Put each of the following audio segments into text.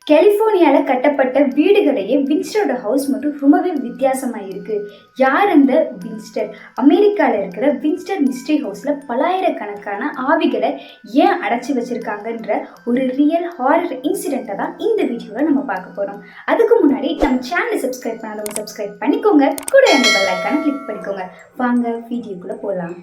கலிஃபோர்னியாவில் கட்டப்பட்ட வீடுகளையே வின்ஸ்டரோட ஹவுஸ் மட்டும் ரொம்பவே வித்தியாசமாக இருக்குது. யார் அந்த வின்ஸ்டர்? அமெரிக்காவில் இருக்கிற வின்ஸ்டர் மிஸ்ட்ரி ஹவுஸில் பல்லாயிரக்கணக்கான ஆவிகளை ஏன் அடைச்சி வச்சுருக்காங்கன்ற ஒரு ரியல் ஹாரர் இன்சிடெண்ட்டை தான் இந்த வீடியோவில் நம்ம பார்க்க போகிறோம். அதுக்கு முன்னாடி நம்ம சேனலை சப்ஸ்கிரைப் பண்ணாதவங்க சப்ஸ்கிரைப் பண்ணிக்கோங்க, கூட அந்த பெல் ஐக்கானை கிளிக் பண்ணிக்கோங்க. வாங்க வீடியோக்குள்ளே போகலாம்.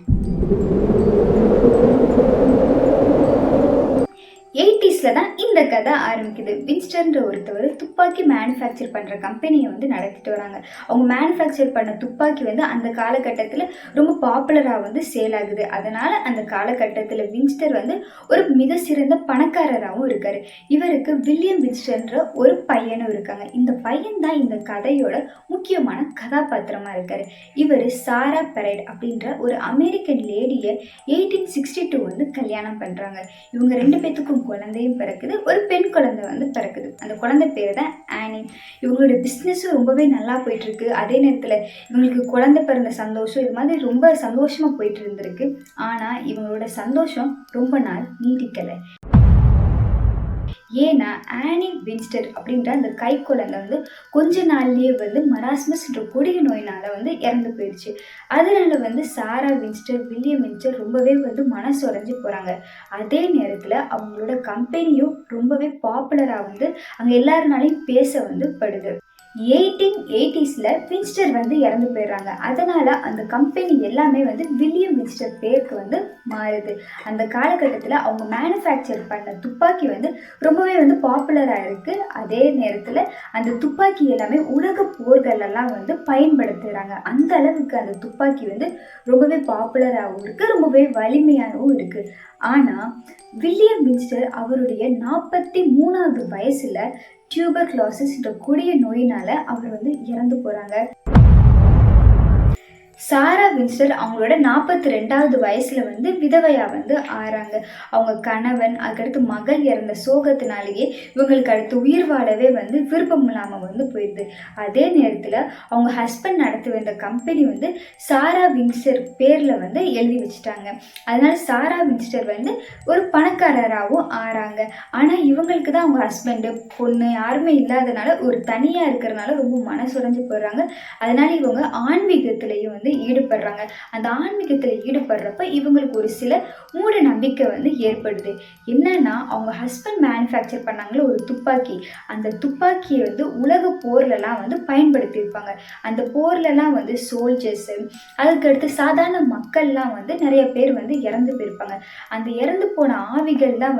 80s தான் இந்த கதை ஆரம்பிக்குது. வின்ஸ்டர்ன்ற ஒருத்தவர் துப்பாக்கி மேனுஃபேக்சர் பண்ணுற கம்பெனியை நடத்திட்டு வராங்க. அவங்க மேனுஃபேக்சர் பண்ண துப்பாக்கி அந்த காலகட்டத்தில் ரொம்ப பாப்புலராக சேல் ஆகுது. அதனால் அந்த காலகட்டத்தில் வின்ஸ்டர் ஒரு மிக சிறந்த பணக்காரராகவும் இருக்கார். இவருக்கு வில்லியம் வின்ஸ்டர்ன்ற ஒரு பையனும் இருக்காங்க. இந்த பையன் தான் இந்த கதையோட முக்கியமான கதாபாத்திரமாக இருக்கார். இவர் சாரா பெரைட் அப்படின்ற ஒரு அமெரிக்கன் லேடியை 1862 கல்யாணம் பண்ணுறாங்க. இவங்க ரெண்டு பேத்துக்கும் குழந்தையும் பிறக்குது, ஒரு பெண் குழந்தை பிறக்குது. அந்த குழந்தை பேர் தான் ஆனி. இவங்களோட பிஸ்னஸும் ரொம்பவே நல்லா போயிட்டு இருக்கு. அதே நேரத்தில் இவங்களுக்கு குழந்தை பிறந்த சந்தோஷம் இது மாதிரி ரொம்ப சந்தோஷமாக போயிட்டு இருந்திருக்கு. ஆனால் இவங்களோட சந்தோஷம் ரொம்ப நாள் நீடிக்கலை. ஏன்னா ஆனி வின்ஸ்டர் அப்படின்ற அந்த கை குழந்தை கொஞ்ச நாள்லேயே மராஸ்மஸ்ன்ற கொடிய நோயினால் இறந்து போயிடுச்சு. அதனால சாரா வின்ஸ்டர், வில்லியம் வின்ஸ்டர் ரொம்பவே மனசு உடைஞ்சு போகிறாங்க. அதே நேரத்தில் அவங்களோட கம்பெனியும் ரொம்பவே பாப்புலராக அங்கே எல்லாருனாலையும் பேச படுது. 1880s வின்ஸ்டர் இறந்து போயிடுறாங்க. அதனால் அந்த கம்பெனி எல்லாமே வில்லியம் வின்ஸ்டர் பேருக்கு மாறுது. அந்த காலகட்டத்தில் அவங்க மேனுஃபேக்சர் பண்ண துப்பாக்கி ரொம்பவே பாப்புலராக இருக்குது. அதே நேரத்தில் அந்த துப்பாக்கி எல்லாமே உலக போர்களெல்லாம் பயன்படுத்துகிறாங்க. அந்த அளவுக்கு அந்த துப்பாக்கி ரொம்பவே பாப்புலராகவும் இருக்குது, ரொம்பவே வலிமையாகவும் இருக்குது. ஆனால் வில்லியம் வின்ஸ்டர் அவருடைய 43வது வயசில் டியூபர்குலோசிஸ்ன்ற கொடிய நோயினால் அவர் இறந்து போகிறாங்க. சாரா வின்ஸ்டர் அவங்களோட 42வது வயசில் விதவையாக ஆறாங்க. அவங்க கணவன், அதுக்கடுத்து மகள் இறந்த சோகத்தினாலேயே இவங்களுக்கு அடுத்து உயிர் வாழவே விருப்பம் இல்லாமல் போயிடுது. அதே நேரத்தில் அவங்க ஹஸ்பண்ட் நடத்தி வந்த கம்பெனி சாரா வின்ஸ்டர் பேரில் எழுதி வச்சுட்டாங்க. அதனால் சாரா வின்ஸ்டர் ஒரு பணக்காரராகவும் ஆறாங்க. ஆனால் இவங்களுக்கு தான் அவங்க ஹஸ்பண்டு, பொண்ணு யாருமே இல்லாதனால ஒரு தனியாக இருக்கிறதுனால ரொம்ப மனசுடைஞ்சு போயிடுறாங்க. அதனால் இவங்க ஆன்மீகத்திலையும் ஈடுபடுறாங்க. அந்த ஆன்மீகத்தில் ஈடுபடுறப்ப இவங்களுக்கு ஒரு சில மூட நம்பிக்கை ஏற்படுது. என்னன்னா, அவங்க ஹஸ்பண்ட் மேனுஃபேக்சர் பண்ணாங்களே ஒரு துப்பாக்கி, அந்த துப்பாக்கியை உலக போர்லலாம் பயன்படுத்தியிருப்பாங்க. அந்த போர்லலாம் சோல்ஜர்ஸு, அதுக்கடுத்து சாதாரண மக்கள்லாம் நிறைய பேர் இறந்து போயிருப்பாங்க. அந்த இறந்து போன ஆவிகள் தான்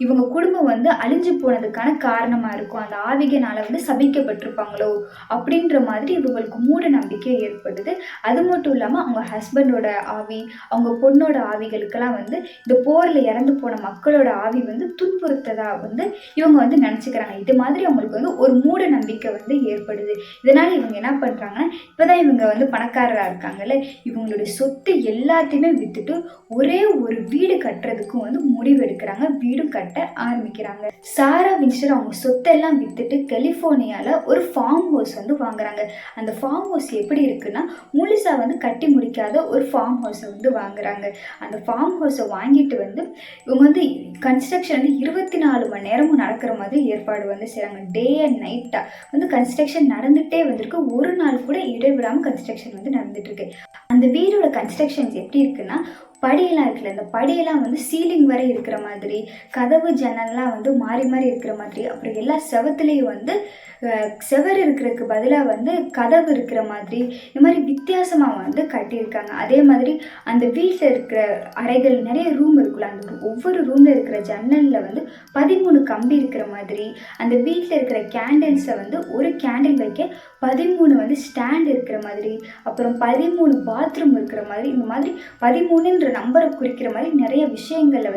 இவங்க குடும்பம் அழிஞ்சு போனதுக்கான காரணமாக இருக்கும். அந்த ஆவிகளால் சபிக்கப்பட்டிருப்பாங்களோ அப்படின்ற மாதிரி இவங்களுக்கு மூட நம்பிக்கை ஏற்படுது. அது மட்டும் இல்லாமல் அவங்க ஹஸ்பண்டோட ஆவி, அவங்க பொண்ணோட ஆவிகளுக்கெல்லாம் இந்த போரில் இறந்து போன மக்களோட ஆவி துன்புறுத்ததா இவங்க நினச்சிக்கிறாங்க. இது மாதிரி அவங்களுக்கு ஒரு மூட நம்பிக்கை ஏற்படுது. இதனால் இவங்க என்ன பண்ணுறாங்கன்னா, இப்போதான் இவங்க பணக்காரராக இருக்காங்கல்ல, இவங்களுடைய சொத்து எல்லாத்தையுமே விற்றுட்டு ஒரே ஒரு வீடு கட்டுறதுக்கும் முடிவு எடுக்கிறாங்க. வீடும் கட்ட ஆரம்பிக்கிறாங்க. சாரா வின்ஸ்டர் அவங்க சொத்தெல்லாம் விற்றுட்டு கலிஃபோர்னியாவில் ஒரு ஃபார்ம் ஹவுஸ் வாங்குறாங்க. அந்த ஃபார்ம் ஹவுஸ் எப்படி இருக்குன்னா, முழுசாக கட்டி முடிக்காத ஒரு ஃபார்ம் ஹவுஸை வாங்குறாங்க. அந்த ஃபார்ம் ஹவுஸை வாங்கிட்டு இவங்க கன்ஸ்ட்ரக்ஷன் 24 மணி நேரமும் நடக்கிற மாதிரி ஏற்பாடு செய்கிறாங்க. டே அண்ட் நைட்டாக கன்ஸ்ட்ரக்ஷன் நடந்துகிட்டே வந்திருக்கு. ஒரு நாள் கூட இடைவிடாமல் கன்ஸ்ட்ரக்ஷன் நடந்துட்டு இருக்கு. அந்த வீடோட கன்ஸ்ட்ரக்ஷன்ஸ் எப்படி இருக்குன்னா, படியெல்லாம் இருக்குல்ல, அந்த படியெல்லாம் சீலிங் வரை இருக்கிற மாதிரி, கதவு ஜன்னல்லாம் மாறி மாறி இருக்கிற மாதிரி, அப்புறம் எல்லா செவத்துலேயும் செவர் இருக்கிறதுக்கு பதிலாக கதவு இருக்கிற மாதிரி, இந்த மாதிரி வித்தியாசமாக கட்டியிருக்காங்க. அதே மாதிரி அந்த வீட்டில் இருக்கிற அறைகள் நிறைய ரூம் இருக்குல்ல, அந்த ஒவ்வொரு ரூமில் இருக்கிற ஜன்னலில் 13 கம்பி இருக்கிற மாதிரி, அந்த வீட்டில் இருக்கிற கேண்டில்ஸை ஒரு கேண்டில் வைக்க 13 ஸ்டாண்ட் இருக்கிற மாதிரி, அப்புறம் 13 பாத்ரூம் இருக்கிற மாதிரி, இந்த மாதிரி 13ன்ற நம்பரை குறிக்கிற மாதிரி நிறைய விஷயங்களை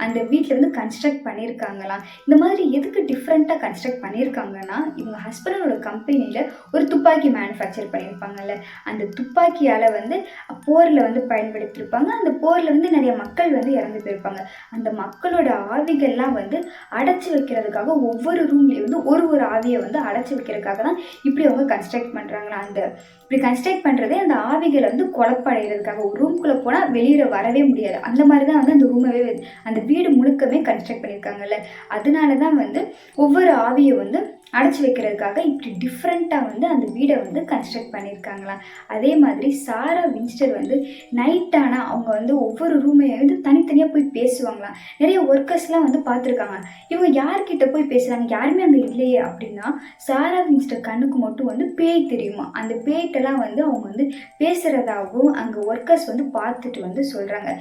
அந்த வீட்டில் கன்ஸ்ட்ரக்ட் பண்ணியிருக்காங்களாம். இந்த மாதிரி எதுக்கு டிஃப்ரெண்ட்டாக கன்ஸ்ட்ரக்ட் பண்ணியிருக்காங்கன்னா, இவங்க ஹஸ்பண்டோட கம்பெனியில் ஒரு துப்பாக்கி மேனுஃபேக்சர் பண்ணியிருப்பாங்கல்ல, அந்த துப்பாக்கியால் போரில் பயன்படுத்தியிருப்பாங்க. அந்த போரில் நிறைய மக்கள் இறந்து போயிருப்பாங்க. அந்த மக்களோட ஆவிகள்லாம் அடைச்சி வைக்கிறதுக்காக ஒவ்வொரு ரூம்லேயும் ஒரு ஆவியை அடைச்சி வைக்கிறதுக்காக தான் இப்படி அவங்க கன்ஸ்ட்ரக்ட் பண்ணுறாங்களா. அந்த இப்படி கன்ஸ்ட்ரக்ட் பண்ணுறதே அந்த ஆவிகளை குழப்படைகிறதுக்காக. ஒரு ரூம்குள்ளே போனால் வெளியில் வெளியில் வரவே முடியாது. அந்த மாதிரி தான் வந்து அந்த ரூமவே அந்த வீடு முழுக்கவே கன்ஸ்ட்ரக்ட் பண்ணியிருக்காங்கல்ல. அதனால தான் வந்து ஒவ்வொரு ஆவியை வந்து அடைச்சி வைக்கிறதுக்காக இப்படி டிஃப்ரெண்ட்டாக வந்து அந்த வீடை வந்து கன்ஸ்ட்ரக்ட் பண்ணியிருக்காங்களாம். அதே மாதிரி சாரா வின்ஸ்டர் வந்து நைட் ஆனால் அவங்க வந்து ஒவ்வொரு ரூமையும் வந்து தனித்தனியாக போய் பேசுவாங்களாம். நிறைய ஒர்க்கர்ஸ்லாம் வந்து பார்த்துருக்காங்க. இவங்க யார்கிட்ட போய் பேசுகிறாங்க, யாருமே அங்கே இல்லையே அப்படின்னா சாரா வின்ஸ்டர் கண்ணுக்கு மட்டும் வந்து பேய் தெரியுமா. அந்த பேய்கிட்டலாம் வந்து அவங்க வந்து பேசுகிறதாகவும் அங்கே ஒர்க்கர்ஸ் வந்து பார்த்துட்டு வந்து சொல்கிறாங்க.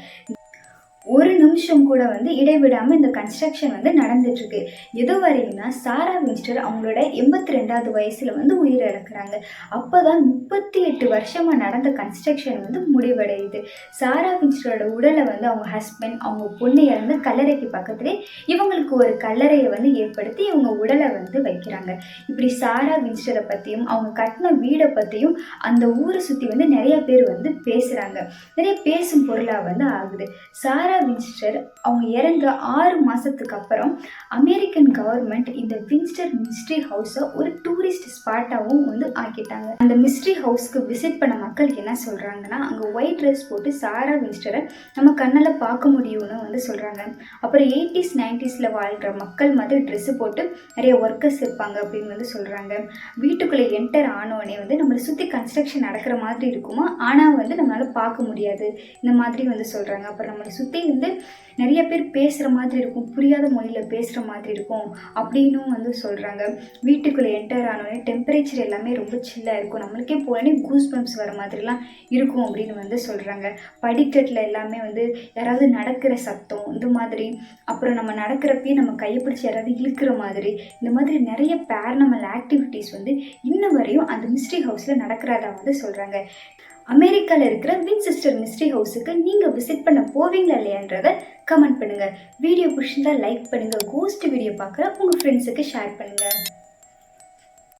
ஒரு நிமிஷம் கூட வந்து இடைவிடாமல் இந்த கன்ஸ்ட்ரக்ஷன் வந்து நடந்துட்டுருக்கு. எது வரையும்னா சாரா வின்ஸ்டர் அவங்களோட 82வது வயசில் வந்து உயிரிழக்கிறாங்க. அப்போ தான் 38 வருஷமாக நடந்த கன்ஸ்ட்ரக்ஷன் வந்து முடிவடையுது. சாரா வின்ஸ்டரோட உடலை வந்து அவங்க ஹஸ்பண்ட் அவங்க பொண்ணு இறந்த கல்லறைக்கு பக்கத்துலேயே இவங்களுக்கு ஒரு கல்லறையை வந்து ஏற்படுத்தி இவங்க உடலை வந்து வைக்கிறாங்க. இப்படி சாரா வின்ஸ்டரை பற்றியும் அவங்க கட்டின வீடை பற்றியும் அந்த ஊரை சுற்றி வந்து நிறைய பேர் வந்து பேசுகிறாங்க. நிறைய பேசும் பொருளாக வந்து ஆகுது. சாரா வின்ஸ்டர் அவங்க இறந்த 6 மாதத்துக்கு அப்புறம் அமெரிக்கன் கவர்மெண்ட் இந்த வின்ஸ்டர் மிஸ்ட்ரி ஹவுஸை ஒரு டூரிஸ்ட் ஸ்பாட்டாகவும் வந்து ஆக்கிட்டாங்க. அந்த மிஸ்ட்ரி ஹவுஸ்க்கு விசிட் பண்ண மக்கள் என்ன சொல்கிறாங்கன்னா, அங்கே ஒயிட் ட்ரெஸ் போட்டு சாரா வின்ஸ்டரை நம்ம கண்ணில் பார்க்க முடியும்னு வந்து சொல்கிறாங்க. அப்புறம் 80s 90sல வாழ்கிற மக்கள் மாதிரி ட்ரெஸ்ஸு போட்டு நிறைய ஒர்க்கர்ஸ் இருப்பாங்க அப்படின்னு வந்து சொல்கிறாங்க. வீட்டுக்குள்ளே என்டர் ஆனோடனே வந்து நம்மளை சுற்றி கன்ஸ்ட்ரக்ஷன் நடக்கிற மாதிரி இருக்குமா, ஆனால் வந்து நம்மளால் பார்க்க முடியாது இந்த மாதிரி வந்து சொல்கிறாங்க. அப்புறம் நம்மளை சுற்றி வந்து நிறைய பேர் பேசுகிற மாதிரி இருக்கும், புரியாத மொழியில் பேசுகிற மாதிரி இருக்கும் அப்படின்னும் வந்து சொல்கிறாங்க. வீட்டுக்குள்ளே என்டர் ஆனோடனே டெம்பரேச்சர் எல்லாமே ரொம்ப சில்லாக இருக்கும், நம்மளுக்கே போனே கூஸ் பம்ப்ஸ் வர மாதிரிலாம் இருக்கும் அப்படின்னு வந்து சொல்கிறாங்க. படிக்கட்டில் எல்லாமே வந்து யாராவது நடக்கிற சத்தம் இந்த மாதிரி, அப்புறம் நம்ம நடக்கிறப்பயே நம்ம கையை பிடிச்சி யாராவது இழுக்கிற மாதிரி, இந்த மாதிரி நிறைய பேரனாமல் ஆக்டிவிட்டீஸ் வந்து இன்ன வரையும் அந்த மிஸ்ட்ரி ஹவுஸில் நடக்கிறதா வந்து சொல்கிறாங்க. அமெரிக்காவில் இருக்கிற வின்செஸ்டர் மிஸ்ட்ரி ஹவுஸுக்கு நீங்கள் விசிட் பண்ண போவீங்களா இல்லையான்றதை கமெண்ட் பண்ணுங்கள். வீடியோ பிடிச்சிருந்தா லைக் பண்ணுங்கள். கோஸ்ட் வீடியோ பார்க்குற உங்கள் ஃப்ரெண்ட்ஸுக்கு ஷேர் பண்ணுங்கள்.